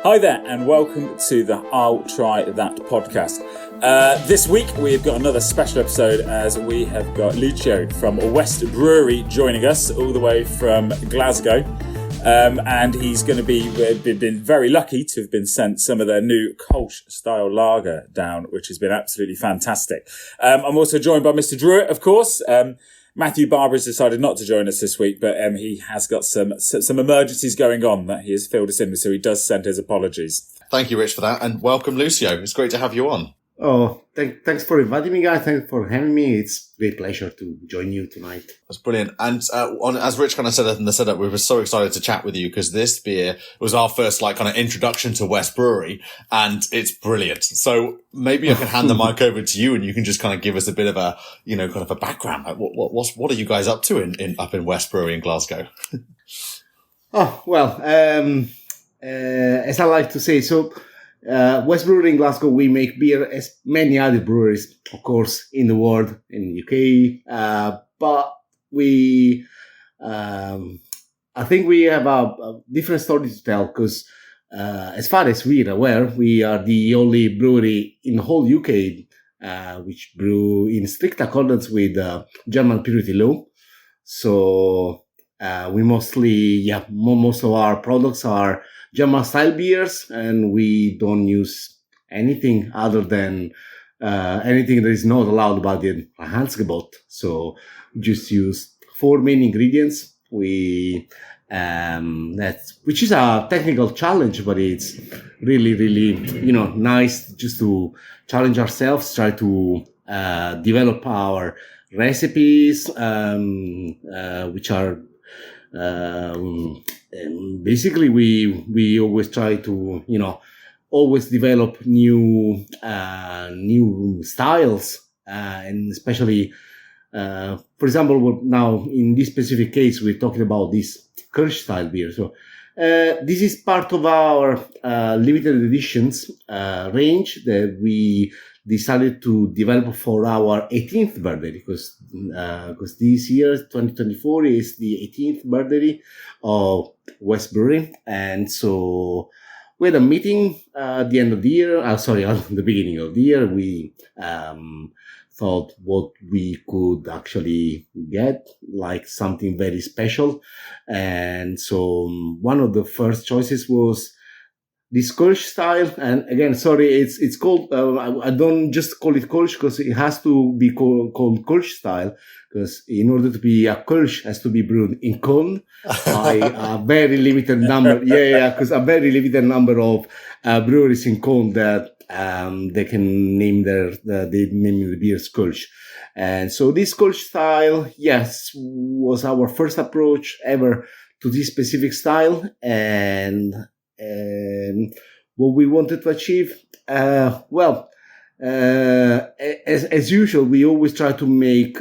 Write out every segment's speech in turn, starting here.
Hi there, and welcome to the I'll Try That podcast. This week we've got another special episode as we have got Lucio from WEST Brewery joining us all the way from Glasgow. And he's going to we've been very lucky to have been sent some of their new Kölsch Style lager down, which has been absolutely fantastic. I'm also joined by Mr. Drew, of course. Matthew Barber has decided not to join us this week, but he has got some emergencies going on that he has filled us in with, so he does send his apologies. Thank you, Rich, for that, and welcome, Lucio. It's great to have you on. Oh, thanks for inviting me, guys. Thanks for having me. It's a great pleasure to join you tonight. That's brilliant. And as Rich kind of said in the setup, we were so excited to chat with you because this beer was our first kind of introduction to WEST Brewery, and it's brilliant. So maybe I can hand the mic over to you, and you can just kind of give us a bit of a kind of a background. Like what are you guys up to up in WEST Brewery in Glasgow? Oh well, as I like to say, so. WEST Brewery in Glasgow, we make beer as many other breweries, of course, in the world, in the UK. But we, I think we have a different story to tell because, as far as we are aware, we are the only brewery in the whole UK which brew in strict accordance with German purity law. So we mostly, most of our products are German style beers, and we don't use anything other than anything that is not allowed by the Reinheitsgebot. So we just use 4 main ingredients. Which is a technical challenge, but it's really, really, nice just to challenge ourselves, try to develop our recipes, which are basically we always try to always develop new styles, and especially for example now in this specific case we're talking about this Kölsch style beer. So this is part of our limited editions range that we decided to develop for our 18th birthday, because this year 2024 is the 18th birthday of WEST Brewery, and so we had a meeting at the end of the year. At the beginning of the year, we thought what we could actually get, like something very special, and so one of the first choices was this Kölsch style. And again, sorry, it's called, I don't just call it Kölsch because it has to be called Kölsch style, because in order to be a Kölsch has to be brewed in Köln by a very limited number. Because a very limited number of breweries in Köln that they can name the beers Kölsch. And so this Kölsch style, yes, was our first approach ever to this specific style, and what we wanted to achieve, as usual, we always try to make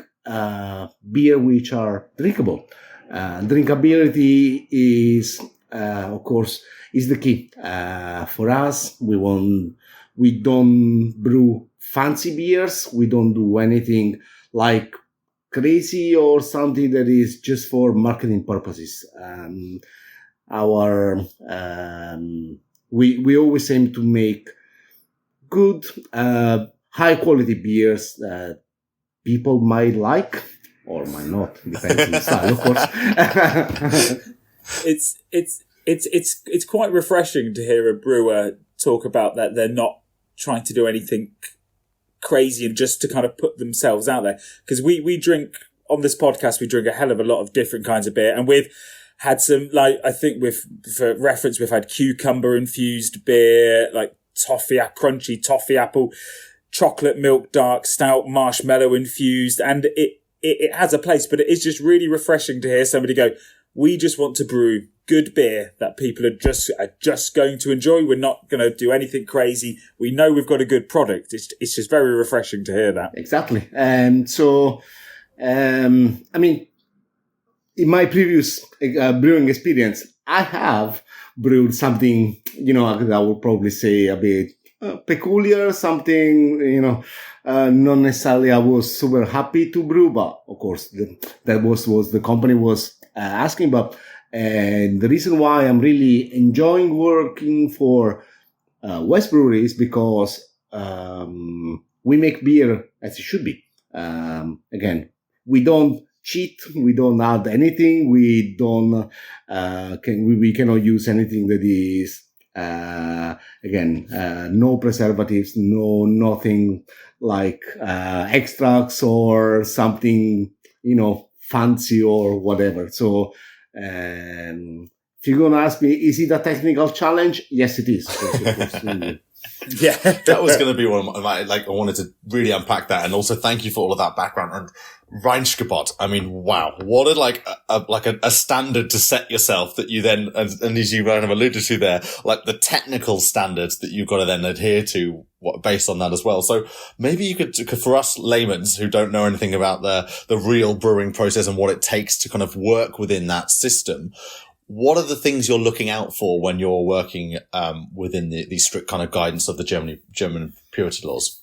beer which are drinkable. Drinkability is, of course, is the key for us. We don't brew fancy beers. We don't do anything like crazy or something that is just for marketing purposes. We always aim to make good, high quality beers that people might like or might not, depends on the style, of course. It's quite refreshing to hear a brewer talk about that they're not trying to do anything crazy and just to kind of put themselves out there. Because we drink on this podcast, we drink a hell of a lot of different kinds of beer, and we've had some, like, I think for reference, we've had cucumber infused beer, like crunchy toffee apple, chocolate milk dark stout, marshmallow infused, and it has a place, but it is just really refreshing to hear somebody go, we just want to brew good beer that people are just going to enjoy. We're not going to do anything crazy. We know we've got a good product. It's just very refreshing to hear that. Exactly. And so, in my previous brewing experience, I have brewed something, I would probably say a bit peculiar, something, not necessarily I was super happy to brew, but of course that was the company was asking. But And the reason why I'm really enjoying working for West Brewery is because we make beer as it should be. Again, we don't cheat. We don't add anything. We don't. We cannot use anything that is no preservatives, nothing like extracts or something fancy or whatever. So. If you're going to ask me, is it a technical challenge? Yes, it is. Yeah, that was going to be one of my, I wanted to really unpack that. And also thank you for all of that background. And Reinheitsgebot, I mean, wow, what a standard to set yourself that you then, and as you kind of alluded to there, like the technical standards that you've got to then adhere to based on that as well. So maybe you could, for us laymen who don't know anything about the real brewing process and what it takes to kind of work within that system, what are the things you're looking out for when you're working within the strict kind of guidance of the German purity laws?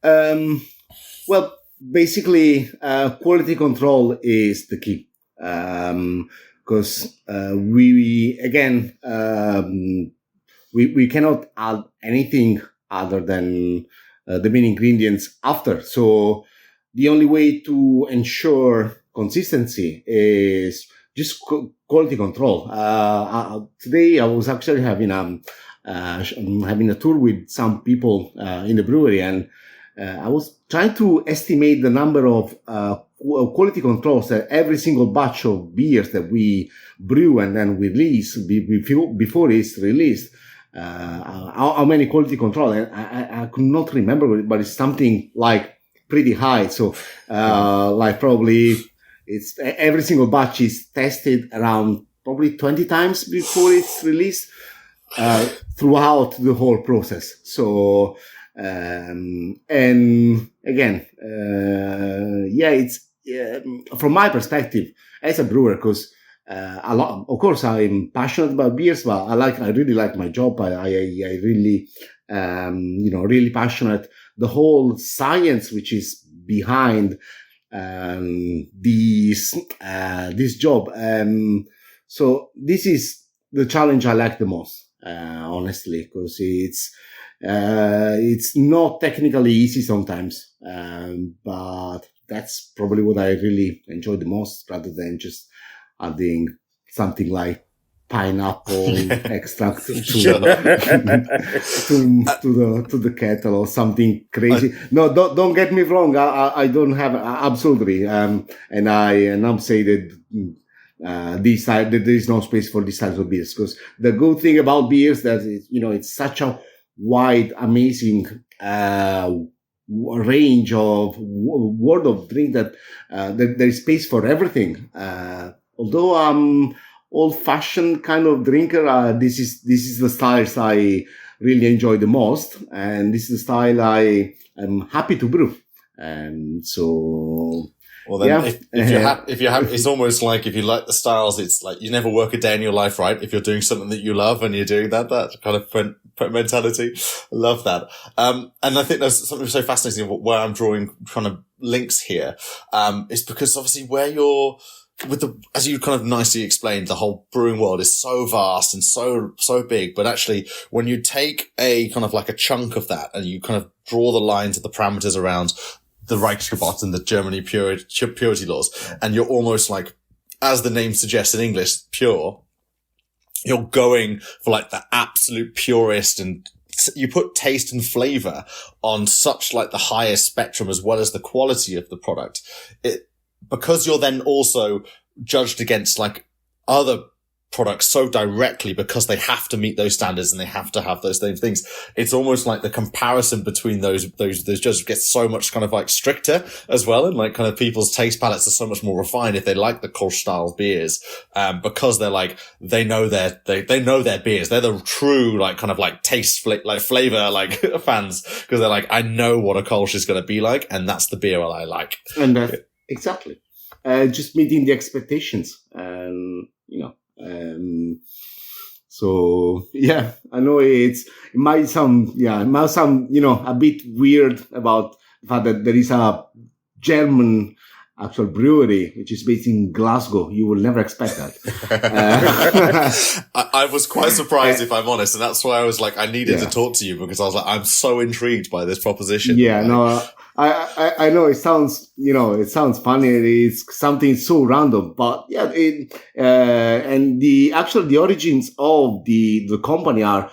Well, basically, quality control is the key. Because we cannot add anything other than the main ingredients after. So the only way to ensure consistency is just quality control. Today I was actually having a tour with some people in the brewery, and I was trying to estimate the number of quality controls that every single batch of beers that we brew and then we release before it's released. How many quality control? And I could not remember, but it's something like pretty high. So like probably. It's every single batch is tested around probably 20 times before it's released throughout the whole process. So, and again, it's from my perspective as a brewer, because a lot. Of course, I'm passionate about beers, but I really like my job. I really, really passionate. The whole science which is behind this job. So this is the challenge I like the most, honestly, because it's not technically easy sometimes, but that's probably what I really enjoy the most, rather than just adding something like pineapple extract to the kettle or something crazy. No, don't get me wrong. I don't have absolutely. And I'm saying that that there is no space for these types of beers, because the good thing about beers that it's such a wide, amazing range of world of drink that there is space for everything. Although I'm old-fashioned kind of drinker, this is the styles I really enjoy the most, and this is the style I am happy to brew. And so, well, then if you're happy, it's almost like if you like the styles, it's like you never work a day in your life, right? If you're doing something that you love and you're doing that kind of mentality, I love that. And I think there's something so fascinating where I'm drawing kind of links here, is because obviously where you're, as you kind of nicely explained, the whole brewing world is so vast and so big. But actually, when you take a kind of like a chunk of that and you kind of draw the lines of the parameters around the Reinheitsgebot and the Germany purity laws, and you're almost like, as the name suggests in English, pure, you're going for like the absolute purest, and you put taste and flavor on such like the highest spectrum as well as the quality of the product. Because you're then also judged against like other products so directly because they have to meet those standards and they have to have those same things. It's almost like the comparison between those judges gets so much kind of like stricter as well. And like kind of people's taste palates are so much more refined if they like the Kölsch style beers, because they're like, they know their beers. They're the true like kind of like taste, flavor, like fans. Cause they're like, I know what a Kölsch is going to be like. And that's the beer I like. And exactly. Just meeting the expectations, so yeah, I know it might sound, a bit weird about the fact that there is a German, actual brewery, which is based in Glasgow. You will never expect that. I was quite surprised, if I'm honest, and that's why I was like, I needed to talk to you, because I was like, I'm so intrigued by this proposition. Yeah, no, I know it sounds, it sounds funny. It's something so random, but yeah, and the origins of the company are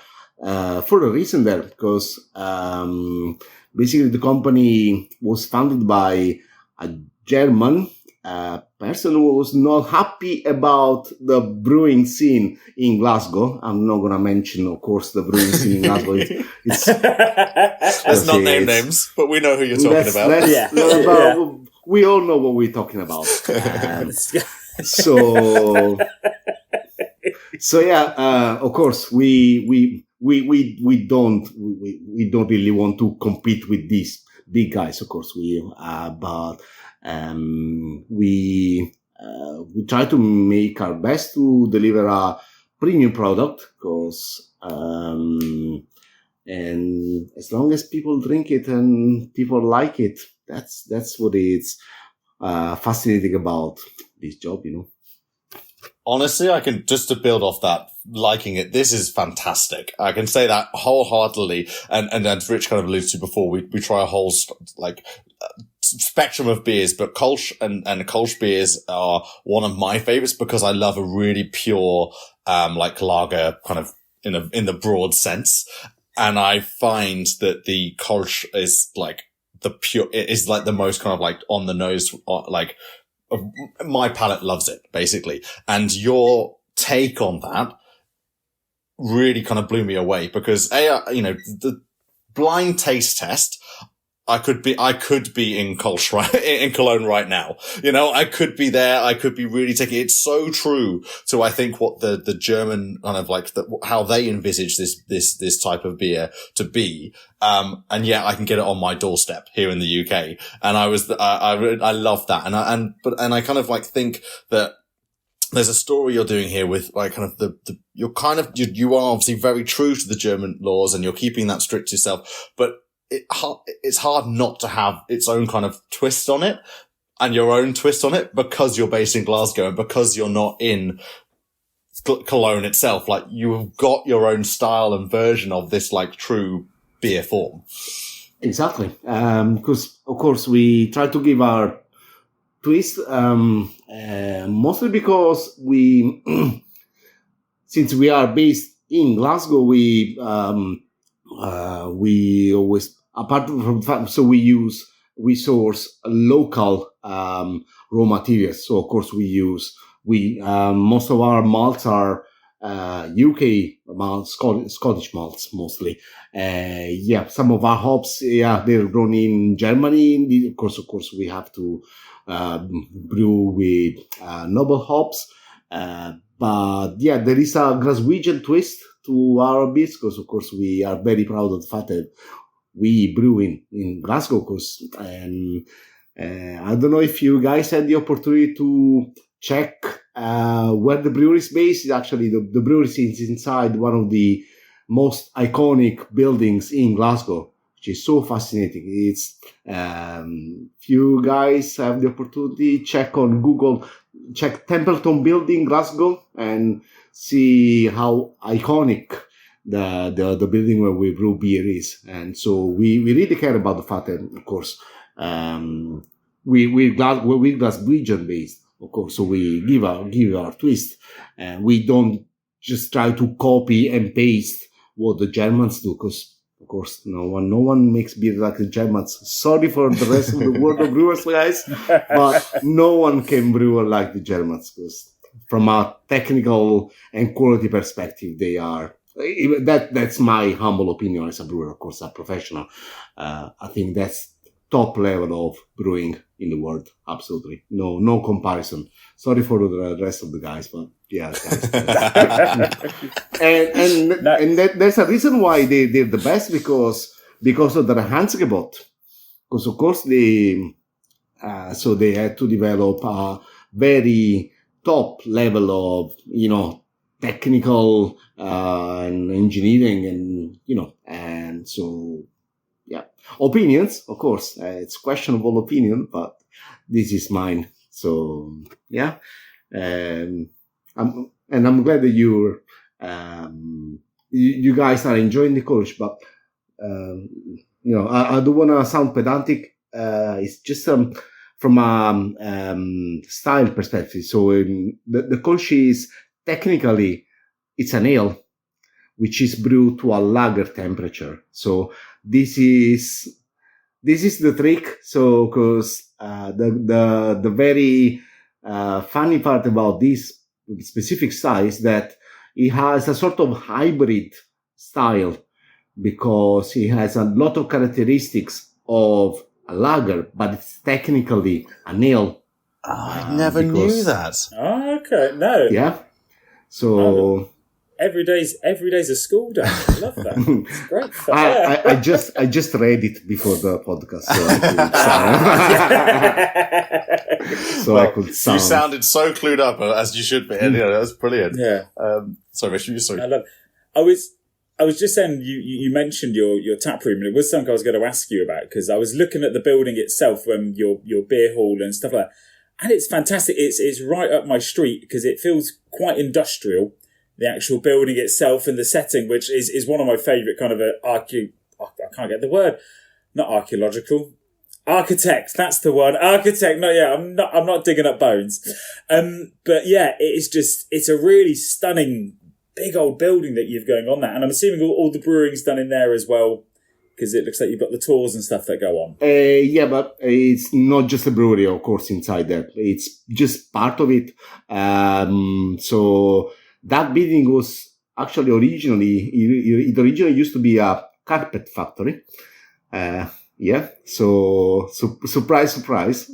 further recent there, because basically the company was founded by a German person who was not happy about the brewing scene in Glasgow. I'm not going to mention, of course, the brewing scene in Glasgow. Let's not name names, but we know who you're talking about. We all know what we're talking about. So yeah, of course, we don't really want to compete with these big guys. Of course, but we try to make our best to deliver a premium product, because and as long as people drink it and people like it, that's what it's fascinating about this job, Honestly, I can, just to build off that, liking it, this is fantastic. I can say that wholeheartedly. And as Rich kind of alluded to before, we try a whole, spectrum of beers, but Kölsch and Kölsch beers are one of my favorites, because I love a really pure, lager kind of in the broad sense. And I find that the Kölsch is the most kind of on the nose, my palate loves it, basically. And your take on that really kind of blew me away, because the blind taste test, I could be in Kölsch, in Cologne right now. I could be there. I could be really taking, it's so true to, I think, what the German kind of how they envisage this type of beer to be. And yet I can get it on my doorstep here in the UK. And I love that. And I kind of think that there's a story you're doing here with you are obviously very true to the German laws, and you're keeping that strict to yourself, but it's hard not to have its own kind of twist on it, and your own twist on it, because you're based in Glasgow and because you're not in Cologne itself. You've got your own style and version of this true beer form. Exactly. Because of course we try to give our twist, mostly because since we are based in Glasgow, we always, apart from the fact, so we source local raw materials. So of course most of our malts are UK malts, Scottish malts mostly. Some of our hops, they're grown in Germany. Of course we have to brew with noble hops. But there is a Glaswegian twist to our beers, because of course we are very proud of the fact that we brew in Glasgow. I don't know if you guys had the opportunity to check where the brewery is based. Actually, the brewery is inside one of the most iconic buildings in Glasgow, which is so fascinating. It's if you guys have the opportunity, check on Google, check Templeton Building, Glasgow, and see how iconic the building where we brew beer is. And so we really care about the fact that, of course, we're Glaswegian based, of course, so we give our twist, and we don't just try to copy and paste what the Germans do, because of course no one makes beer like the Germans. Sorry for the rest of the world of brewers, guys, but no one can brew like the Germans, because from a technical and quality perspective, they are. That's my humble opinion as a brewer, of course, a professional. I think that's top level of brewing in the world. Absolutely. No comparison. Sorry for the rest of the guys, but yeah. and there's a reason why they're the best, because of the Reinheitsgebot. Because of course they had to develop a very top level of, technical and engineering, and so opinions, of course, it's questionable opinion, but this is mine. So yeah, I'm glad that you guys are enjoying the Kölsch, but I don't want to sound pedantic. It's just from a style perspective. So the Kölsch is technically, it's an ale which is brewed to a lager temperature. So this is the trick. So because the very funny part about this specific style is that it has a sort of hybrid style, because it has a lot of characteristics of a lager, but it's technically an ale. I never knew that. Oh, okay, no. Yeah. So every day's a school day. I love that. It's great. I just read it before the podcast, so I could sound. You sounded so clued up, as you should be. And, that was brilliant. Yeah. Sorry, Richard. Sorry. I was just saying, you mentioned your tap room, and it was something I was going to ask you about, because I was looking at the building itself, when your beer hall and stuff like that, and it's fantastic. It's right up my street, because it feels quite industrial, the actual building itself and the setting, which is one of my favourite kind of I can't get the word, not archaeological. Architect, that's the one. Architect. No, yeah, I'm not digging up bones. But yeah, it's a really stunning big old building that you've going on there. And I'm assuming all the brewing's done in there as well, because it looks like you've got the tours and stuff that go on. Yeah, but it's not just a brewery, of course, inside there. It's just part of it. So that building was actually originally used to be a carpet factory. Yeah, so surprise, surprise.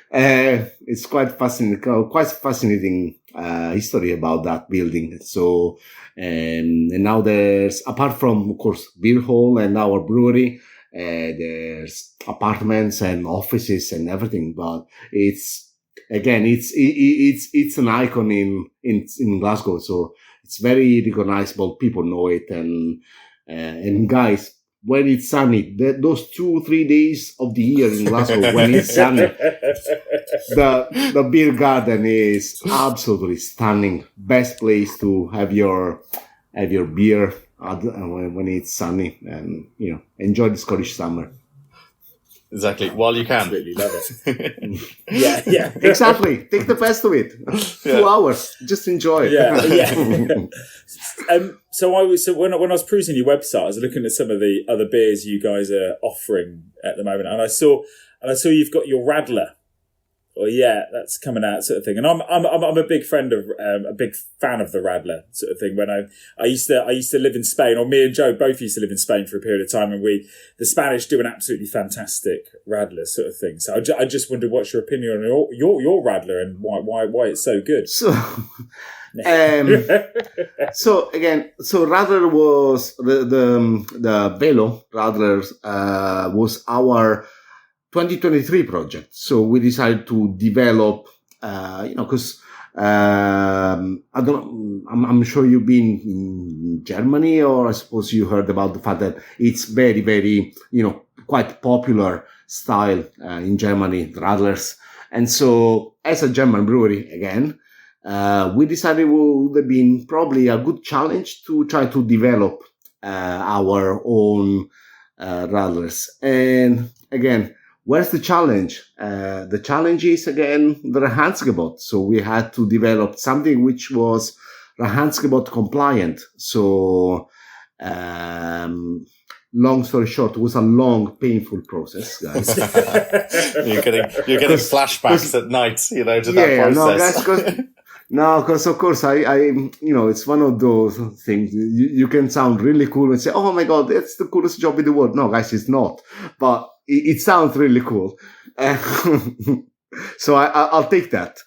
It's quite fascinating history about that building. So, and now there's, apart from, of course, beer hall and our brewery, there's apartments and offices and everything. But it's an icon in Glasgow. So it's very recognizable. People know it. And guys, when it's sunny, those 2-3 days of the year in Glasgow, when it's sunny, the beer garden is absolutely stunning. Best place to have your beer when it's sunny, and enjoy the Scottish summer. Exactly, while you can. Absolutely love it. yeah. Exactly. Take the best of it. 2 hours, just enjoy it. Yeah. So when I was perusing your website, I was looking at some of the other beers you guys are offering at the moment, and I saw you've got your Radler. Well, yeah, that's coming out, sort of thing. And I'm a big fan of the Radler, sort of thing. When I used to live in Spain, or me and Joe both used to live in Spain for a period of time, and the Spanish do an absolutely fantastic Radler, sort of thing. So I just wondered, what's your opinion on your Radler, and why it's so good? So Radler was the Velo Radler was our 2023 project. So we decided to develop, because I'm sure you've been in Germany, or I suppose you heard about the fact that it's very, very, quite popular style in Germany, the Radlers. And so as a German brewery, again, we decided it would have been probably a good challenge to try to develop our own Radlers. And again, where's the challenge? The challenge is, again, the Reinheitsgebot. So we had to develop something which was Reinheitsgebot compliant. So, long story short, it was a long, painful process, guys. You're getting flashbacks at night, to that process. Because of course it's one of those things. You can sound really cool and say, "Oh my God, that's the coolest job in the world." No, guys, it's not. But it sounds really cool. So I'll take that.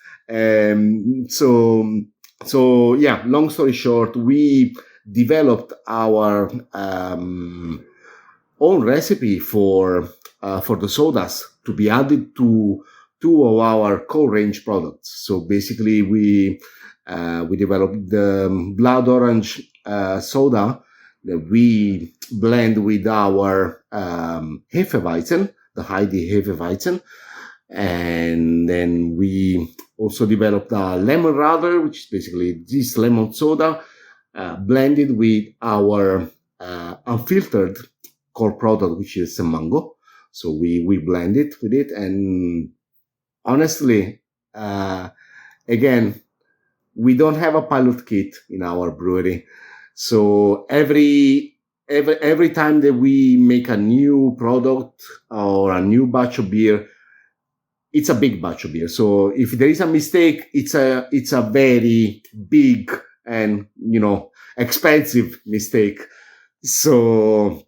So yeah, long story short, we developed our own recipe for the sodas to be added to 2 of our core range products. So basically we developed the blood orange soda that we blend with our Hefeweizen, the Heidi Hefeweizen. And then we also developed a lemon radler, which is basically this lemon soda blended with our unfiltered core product, which is a mango. So we blend it with it. And honestly, again, we don't have a pilot kit in our brewery. So every time that we make a new product or a new batch of beer, it's a big batch of beer. So if there is a mistake, it's a very big and, expensive mistake. So,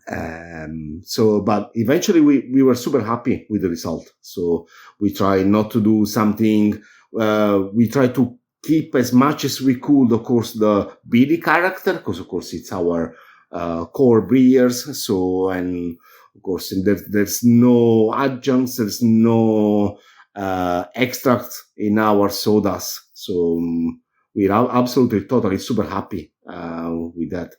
but eventually we were super happy with the result. So we try not to do something, we try to keep as much as we could, of course, the beady character, because of course it's our, core beers. So, and of course, there's no adjuncts, there's no, extract in our sodas. So we're absolutely, totally super happy, with that.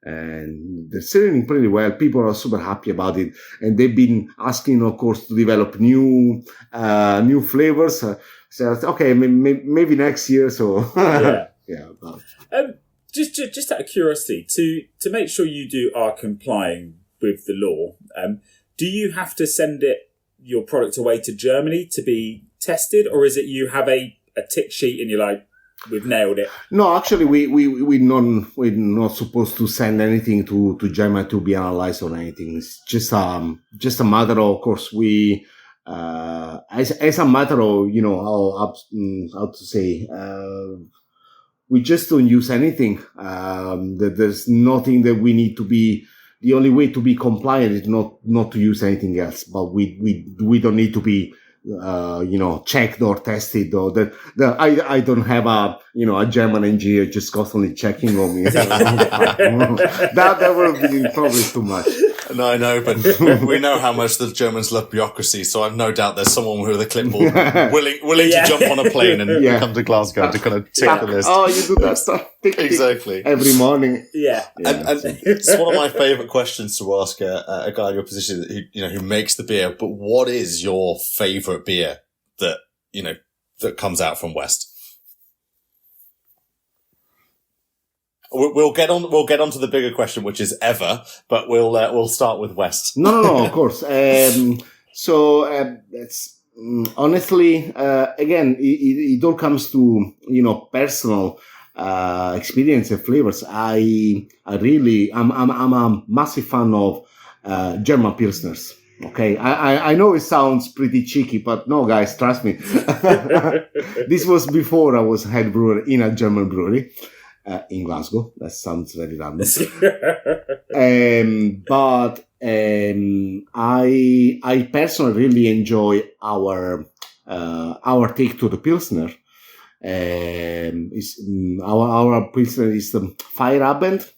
And they're selling pretty well. People are super happy about it, and they've been asking, of course, to develop new flavors. So okay, maybe next year. So yeah. Just out of curiosity, to make sure you are complying with the law, do you have to send your product away to Germany to be tested, or is it you have a tick sheet and you're like, we've nailed it? No, actually, we're not supposed to send anything to Germany to be analyzed or anything. It's just a matter of course, we, as a matter of, how to say, we just don't use anything. There's nothing that we need to be. The only way to be compliant is not to use anything else. But we don't need to be, checked or tested, or I don't have a German engineer just constantly checking on me. that would be probably too much. No, I know, but we know how much the Germans love bureaucracy, so I've no doubt there's someone with a clipboard willing to jump on a plane and come to Glasgow to kind of tick the list. Oh, you do that stuff. Exactly. Every morning. Yeah. And it's one of my favourite questions to ask a guy in your position who makes the beer, but what is your favourite beer that comes out from West? We'll get on to the bigger question, which is ever, but we'll start with West. No, of course. That's honestly, again, it all comes to, personal, experience and flavors. I'm a massive fan of, German Pilsners. Okay. I know it sounds pretty cheeky, but no, guys, trust me. This was before I was head brewer in a German brewery. In Glasgow. That sounds very random. But I personally really enjoy our take to the Pilsner. Our Pilsner is the Feierabend,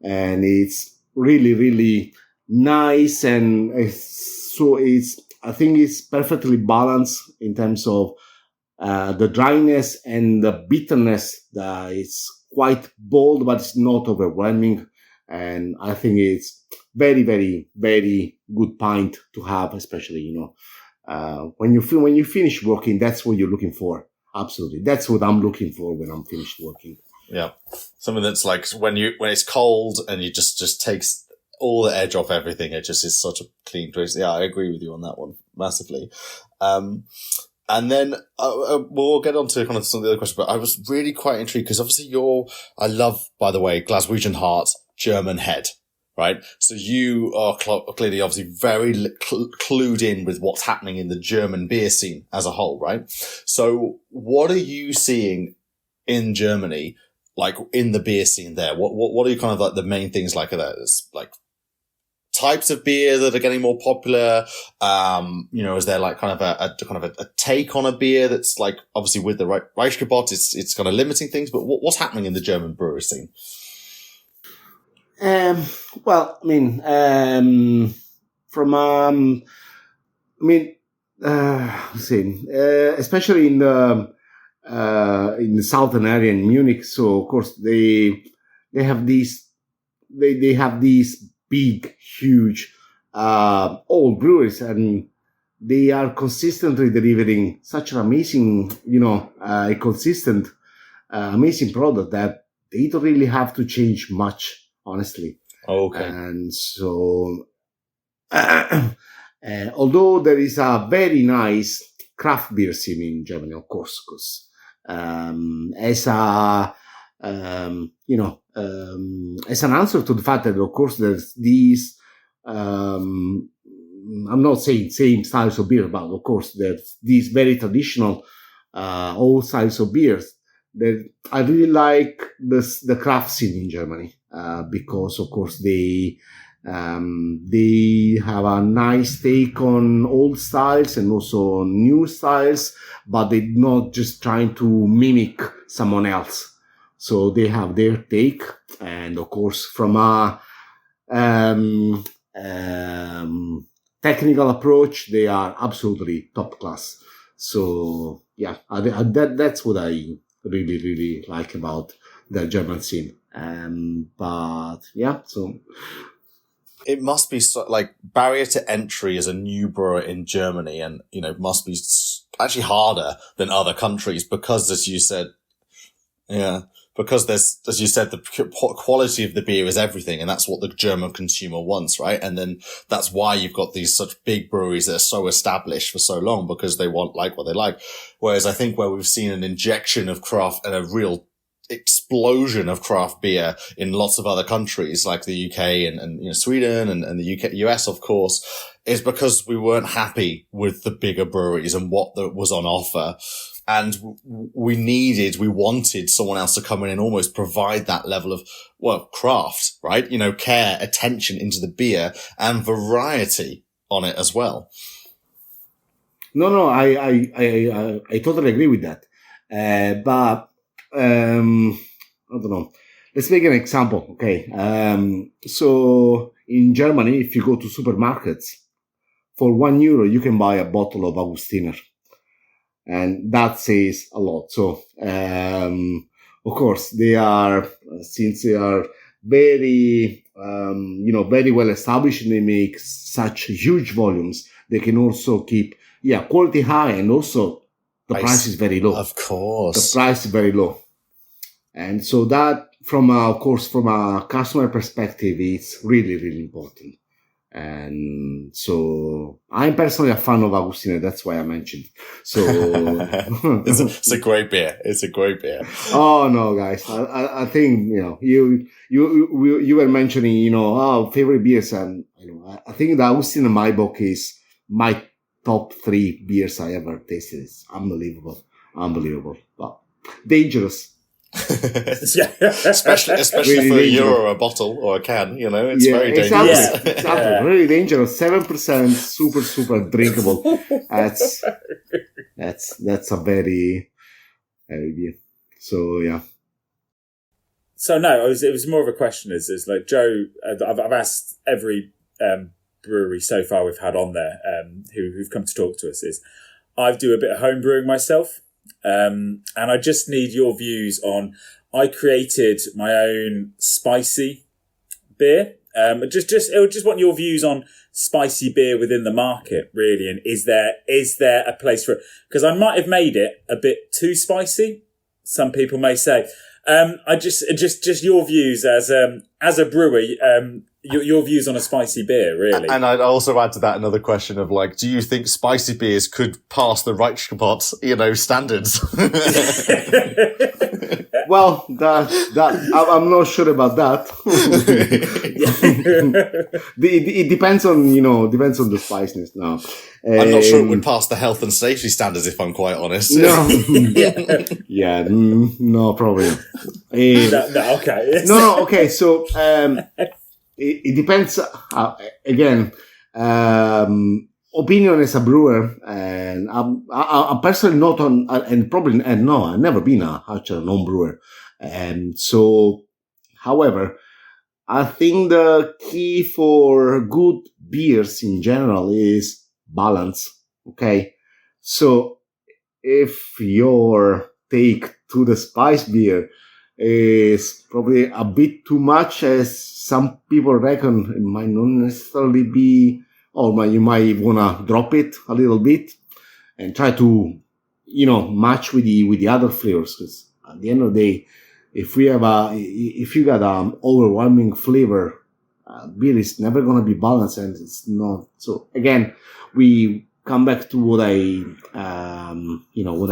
and it's really, really nice, and I think it's perfectly balanced in terms of the dryness and the bitterness. It's quite bold, but it's not overwhelming. And I think it's very, very, very good pint to have, especially, when you finish working, that's what you're looking for. Absolutely. That's what I'm looking for when I'm finished working. Yeah. Something that's like when it's cold and you just takes all the edge off everything. It just is such a clean twist. Yeah, I agree with you on that one massively. And then we'll get on to kind of some of the other questions, but I was really quite intrigued because obviously I love, by the way, Glaswegian heart, German head, right? So you are clearly obviously very clued in with what's happening in the German beer scene as a whole, right? So what are you seeing in Germany, like in the beer scene there? What are you kind of like the main things like that? It's like types of beer that are getting more popular? Is there like kind of a take on a beer that's like obviously with the Reinheitsgebot, it's kind of limiting things, but what's happening in the German brewery scene? Well, I mean, especially in the southern area in Munich. So of course they have these big, huge, old breweries, and they are consistently delivering such an amazing, a consistent, amazing product that they don't really have to change much, honestly. Okay. And so, although there is a very nice craft beer scene in Germany, of course, because as an answer to the fact that, of course, there's these, I'm not saying same styles of beer, but of course, there's these very traditional, old styles of beers. That I really like the craft scene in Germany, because, of course, they have a nice take on old styles and also on new styles, but they're not just trying to mimic someone else. So they have their take, and of course, from a technical approach, they are absolutely top class. So yeah, that's what I really, really like about the German scene. But yeah, so it must be like barrier to entry as a new brewer in Germany, and must be actually harder than other countries because, as you said, because there's, as you said, the quality of the beer is everything, and that's what the German consumer wants, right? And then that's why you've got these such big breweries that are so established for so long, because they want what they like. Whereas I think where we've seen an injection of craft and a real explosion of craft beer in lots of other countries like the UK and Sweden and the US, of course, is because we weren't happy with the bigger breweries and what was on offer. And we wanted someone else to come in and almost provide that level of, craft, right? Care, attention into the beer and variety on it as well. No, I totally agree with that. But I don't know. Let's make an example. Okay. So in Germany, if you go to supermarkets, for €1, you can buy a bottle of Augustiner. And that says a lot. So, of course, since they are very, very well established and they make such huge volumes, they can also keep, quality high, and also the price is very low. Of course. The price is very low. And so that, from a customer perspective, it's really, really important. And so I'm personally a fan of Augustiner. That's why I mentioned. So it's a great beer. It's a great beer. Oh no, guys! I think you were mentioning favorite beers, and I think the Augustiner in my book is my top 3 beers I ever tasted. It's unbelievable, but dangerous. especially really for €1 a bottle or a can, it's very dangerous. Exactly. Really dangerous. 7%, super drinkable. That's a very beer. So yeah. So no, it was more of a question. Is like Joe? I've asked every brewery so far we've had on there who've come to talk to us. Is I do a bit of home brewing myself. And I just need your views on, I created my own spicy beer. Just want your views on spicy beer within the market, really. And is there a place for it? Because I might have made it a bit too spicy. Some people may say, I just your views as a brewer, your views on a spicy beer, really. And I'd also add to that another question of do you think spicy beers could pass the Reinheitsgebot, standards? Well, that I'm not sure about that. It depends on the spiciness. No, I'm not sure it would pass the health and safety standards, if I'm quite honest. No, no, probably. No, okay. No, okay. So it depends. Again, opinion as a brewer, and I'm personally not on, and probably, and no, I've never been actually a home brewer. And so, however, I think the key for good beers in general is balance. Okay. So if your take to the spice beer is probably a bit too much, as some people reckon, it might not necessarily be or you might want to drop it a little bit and try to, match with the other flavors. Because at the end of the day, if you got overwhelming flavor, beer is never going to be balanced, and it's not. So again, we come back to what I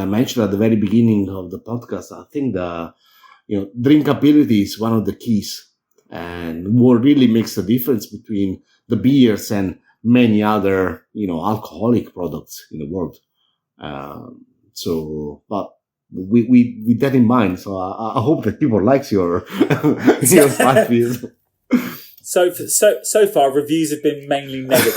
mentioned at the very beginning of the podcast. I think drinkability is one of the keys, and what really makes the difference between the beers and many other, alcoholic products in the world. But with that in mind, so I hope that people likes your your spice beers. So far, reviews have been mainly negative.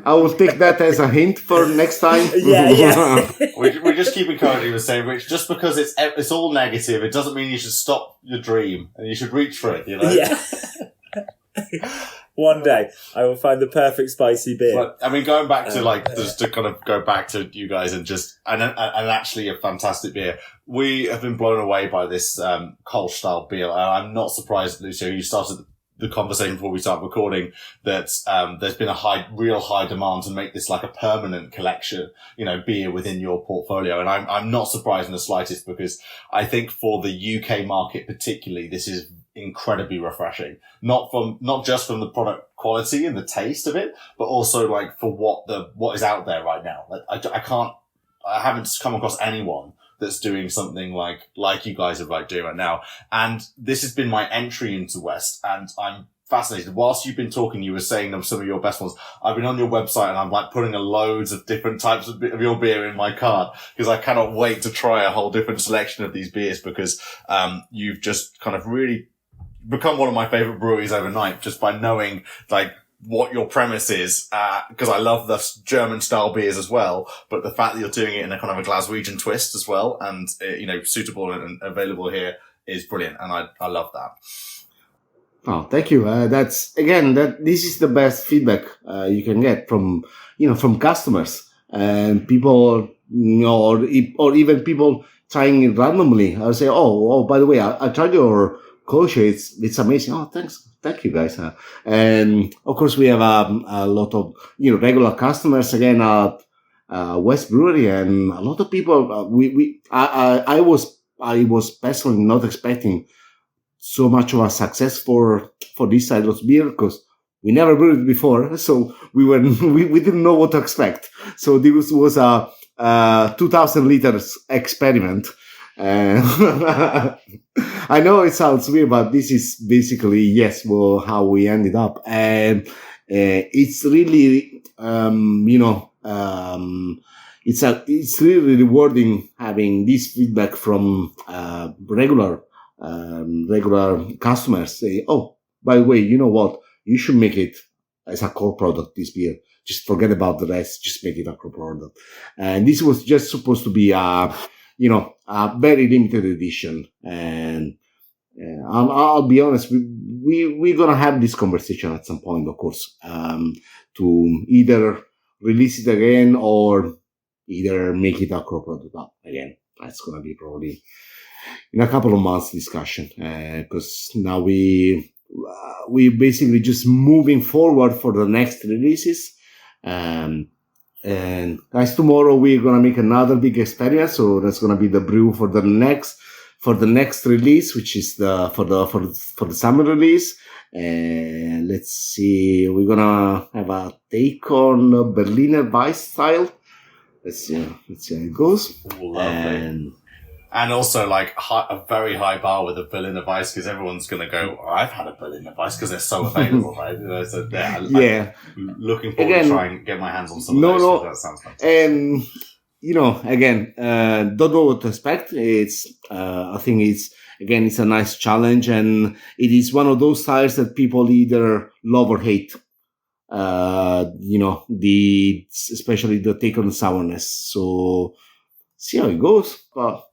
I will take that as a hint for next time. Yeah. We just keep encouraging the same, Rich. Just because it's all negative, it doesn't mean you should stop your dream and you should reach for it. Yeah. One day I will find the perfect spicy beer. But, I mean, going back to just to kind of go back to you guys and actually a fantastic beer. We have been blown away by this Kölsch style beer. I'm not surprised, Lucio, you started the conversation before we start recording that there's been a real high demand to make this like a permanent collection, beer within your portfolio. And I'm not surprised in the slightest, because I think for the UK market particularly, this is incredibly refreshing. Not just from the product quality and the taste of it, but also like for what is out there right now. I haven't come across anyone that's doing something like you guys are doing right now. And this has been my entry into West, and I'm fascinated. Whilst you've been talking, you were saying some of your best ones. I've been on your website and I'm putting loads of different types of your beer in my cart, because I cannot wait to try a whole different selection of these beers, because you've just kind of really become one of my favorite breweries overnight, just by knowing what your premise is, because I love the German style beers as well, but the fact that you're doing it in a kind of a Glaswegian twist as well, and suitable and available here, is brilliant, and I love that. Oh, thank you. This is the best feedback you can get from customers and people, or even people trying it randomly. I'll say, oh, by the way, I tried your Kölsch. It's amazing. Oh, thank you guys. And of course, we have a lot of regular customers again at West Brewery, and a lot of people. I was personally not expecting so much of a success for this style of beer, because we never brewed it before, so we didn't know what to expect. So this was a 2,000 liters experiment. I know it sounds weird, but this is basically how we ended up, and it's really it's really rewarding having this feedback from regular customers. Say, oh, by the way, you know what? You should make it as a core product, this beer. Just forget about the rest. Just make it a core product. And this was just supposed to be a very limited edition. And I'll be honest, we're going to have this conversation at some point, of course, to either release it again or either make it a core product again. That's going to be probably in a couple of months discussion, because now we basically just moving forward for the next releases. And guys, tomorrow we're gonna make another big experiment. So that's gonna be the brew for the next release, which is for the summer release. And let's see, we're gonna have a take on Berliner Weiss style. Let's see how it goes. Lovely. And also, a very high bar with a Berliner Weiss, because everyone's going to go, oh, I've had a Berliner Weiss, because they're so available, right? So, I'm looking forward to trying to get my hands on some of those. That sounds fantastic. And, don't know what to expect. I think it's a nice challenge, and it is one of those styles that people either love or hate. Especially the take on sourness. So, see how it goes.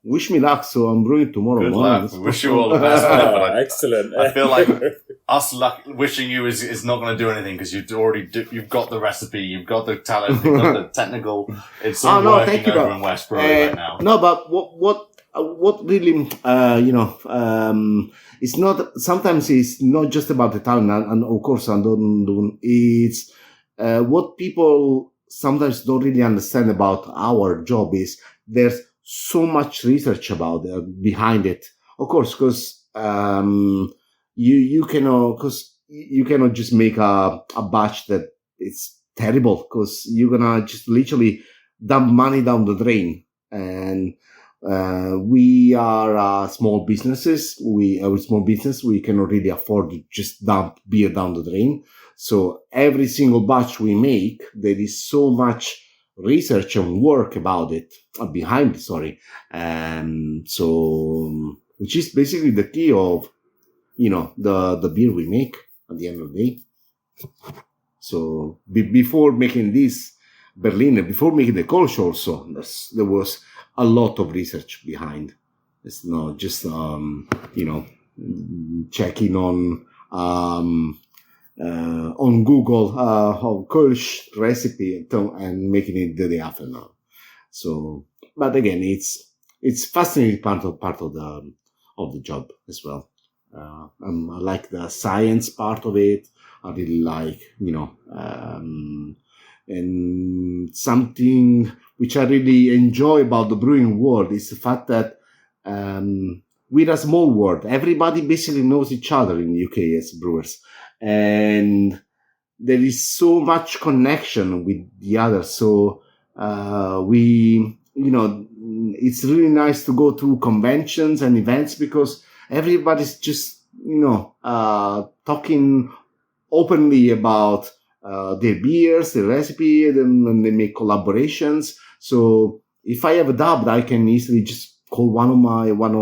Wish me luck. So I'm brewing tomorrow morning. We wish you all the best. Excellent. I feel like wishing you is not going to do anything, because you've got the recipe, you've got the talent, you've got the technical. It's all working over in West Brewery right now. No, but what what really, it's not, sometimes it's not just about the talent, and of course, it's, what people sometimes don't really understand about our job is there's so much research about behind it. Of course, because, you cannot just make a batch that it's terrible, because you're gonna just literally dump money down the drain. And we are small businesses. We cannot really afford to just dump beer down the drain. So every single batch we make, there is so much research and work about it behind. Sorry, so which is basically the key of the beer we make at the end of the day. So before making this Berliner, before making the Kölsch also, there was a lot of research behind. It's not just, checking on Google, Kölsch recipe and making it the day after now. So, but again, it's fascinating part of the job as well. I like the science part of it. I really like, and something which I really enjoy about the brewing world is the fact that we're a small world. Everybody basically knows each other in the UK as brewers. And there is so much connection with the others. So it's really nice to go to conventions and events because everybody's just, talking openly about their beers, their recipe, and they make collaborations. So if I have a doubt, I can easily just call one of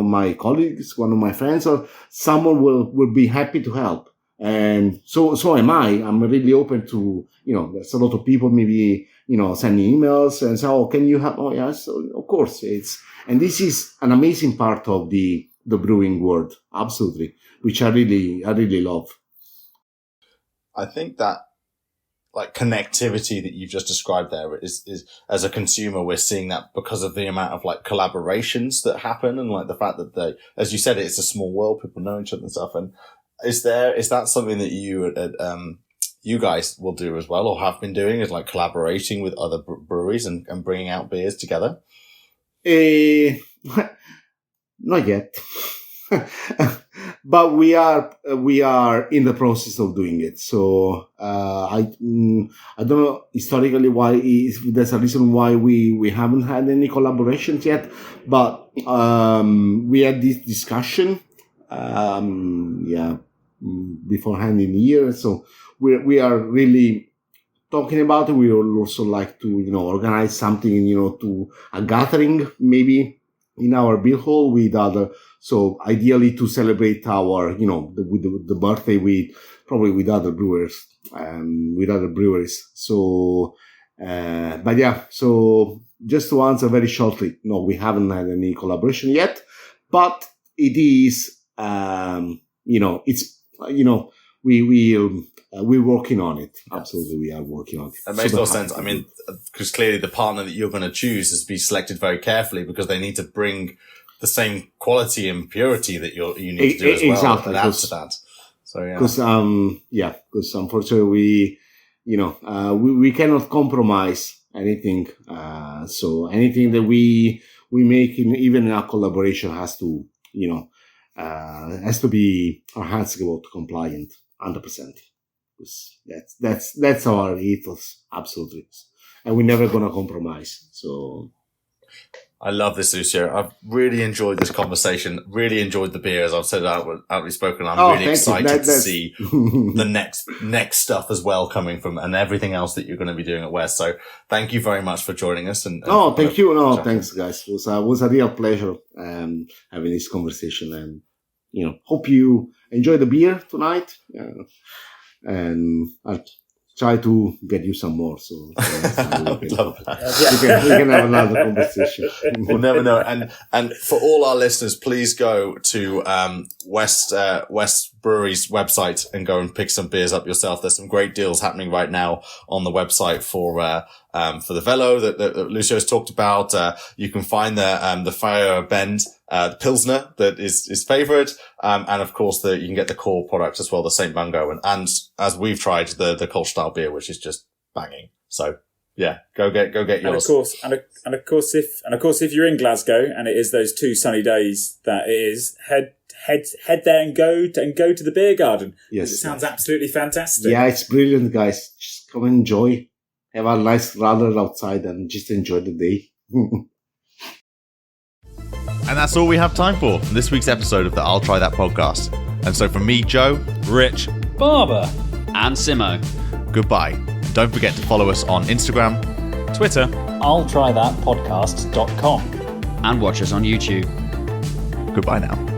my colleagues, one of my friends, or someone will be happy to help. And so am I. I'm really open to, there's a lot of people maybe, sending emails and say, oh, can you help? Oh, yes, of course. And this is an amazing part of the brewing world. Absolutely. Which I really love. I think that like connectivity that you've just described there is as a consumer, we're seeing that because of the amount of like collaborations that happen and like the fact that as you said, it's a small world, people know each other and stuff. And is that something that you guys will do as well or have been doing, is like collaborating with other breweries and bringing out beers together? Not yet. But we are in the process of doing it. So, I don't know historically why, if there's a reason why we haven't had any collaborations yet, but, we had this discussion, beforehand in the year. So we are really talking about it. We would also like to, organize something, to a gathering maybe in our beer hall with other, so ideally to celebrate our, the birthday with other brewers, with other breweries. So, but yeah, so just to answer very shortly, no, we haven't had any collaboration yet, but it is, we're working on it. Absolutely. We are working on it. It makes no sense. I mean, because clearly the partner that you're going to choose has to be selected very carefully because they need to bring the same quality and purity that you need to do as well. Exactly. And add to that. So, yeah. Because unfortunately we cannot compromise anything. So anything that we make even in our collaboration has to, has to be Reinheitsgebot compliant 100%. That's our ethos, absolutely, and we're never gonna compromise. So, I love this, Lucio. I've really enjoyed this conversation. Really enjoyed the beer, as I've said outly spoken. I'm really excited to see the next stuff as well coming from and everything else that you're going to be doing at West. So, thank you very much for joining us. Thank you. No, thanks, guys. It was a real pleasure having this conversation, and hope you enjoy the beer tonight. And I'll try to get you some more. So I would love that. We can have another conversation. We'll never know. And for all our listeners, please go to West brewery's website and go and pick some beers up yourself. There's some great deals happening right now on the website for the Velo that Lucio's talked about. You can find the Fire Bend, the Pilsner that is his favorite. And of course you can get the core product as well, the St. Mungo. And as we've tried the Kölsch style beer, which is just banging. So yeah, go get yours. And of course, if you're in Glasgow and it is those 2 sunny days that it is, head there and go to the beer garden. Yes, it sounds absolutely fantastic. Yeah, it's brilliant, guys. Just come and enjoy. Have a nice runner outside and just enjoy the day. And that's all we have time for this week's episode of the I'll Try That podcast. And so from me, Joe, Rich, Barber, and Simo, goodbye. Don't forget to follow us on Instagram, Twitter, I'll try that podcast.com, and watch us on YouTube. Goodbye now.